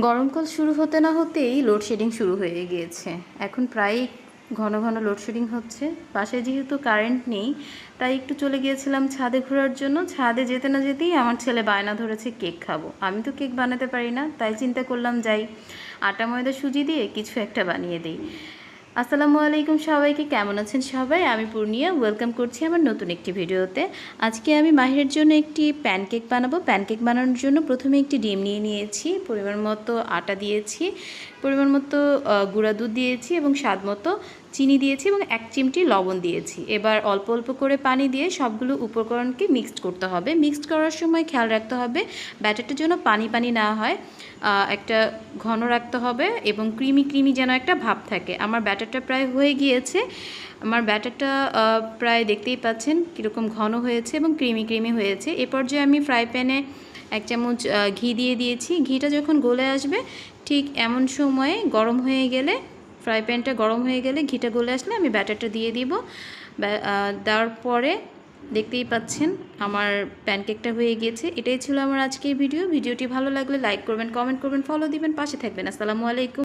গরমকাল শুরু হতে না হতেই লোডশেডিং শুরু হয়ে গিয়েছে। এখন প্রায় ঘন ঘন লোডশেডিং হচ্ছে। বাসায় যেহেতু কারেন্ট নেই, তাই একটু চলে গিয়েছিলাম ছাদে ঘোরার জন্য। ছাদে যেতে না যেতেই আমার ছেলে বায়না ধরেছে কেক খাবো। আমি তো কেক বানাতে পারি না, তাই চিন্তা করলাম যাই আটা ময়দা সুজি দিয়ে কিছু একটা বানিয়ে দিই। আসসালামু আলাইকুম সবাইকে, কেমন আছেন সবাই? আমি পূর্ণিয়া, ওয়েলকাম করছি আমার নতুন একটি ভিডিওতে। আজকে আমি মাহিরের জন্য একটি প্যানকেক বানাবো। প্যানকেক বানানোর জন্য প্রথমে একটি ডিম নিয়ে নিয়েছি, পরিমাণ মতো আটা দিয়েছি, পরিমাণ মতো গুঁড়া দুধ দিয়েছি এবং স্বাদ মতো চিনি দিয়েছি এবং 1 চিমটি লবণ দিয়েছি। এবার অল্প অল্প করে পানি দিয়ে সবগুলো উপকরণকে মিক্সড করতে হবে। মিক্সড করার সময় খেয়াল রাখতে হবে ব্যাটারটা যেন পানি পানি না হয়, একটা ঘন রাখতে হবে এবং ক্রিমি ক্রিমি যেন একটা ভাব থাকে। আমার ব্যাটারটা প্রায় হয়ে গিয়েছে। আমার ব্যাটারটা প্রায় দেখতেই পাচ্ছেন কীরকম ঘন হয়েছে এবং ক্রিমি ক্রিমি হয়েছে। এ পর্যায়ে আমি ফ্রাই প্যানে 1 চামচ ঘি দিয়ে দিয়েছি। ঘিটা যখন গলে আসবে ঠিক এমন সময়ে গরম হয়ে গেলে, ফ্রাই প্যানটা গরম হয়ে গেলে, ঘিটা গলে আসলে আমি ব্যাটারটা দিয়ে দিব। দেওয়ার পরে দেখতেই পাচ্ছেন আমার প্যানকেকটা হয়ে গিয়েছে। এটাই ছিল আমার আজকের ভিডিওটি ভালো লাগলে লাইক করবেন, কমেন্ট করবেন, ফলো দিবেন, পাশে থাকবেন। আসসালামু আলাইকুম।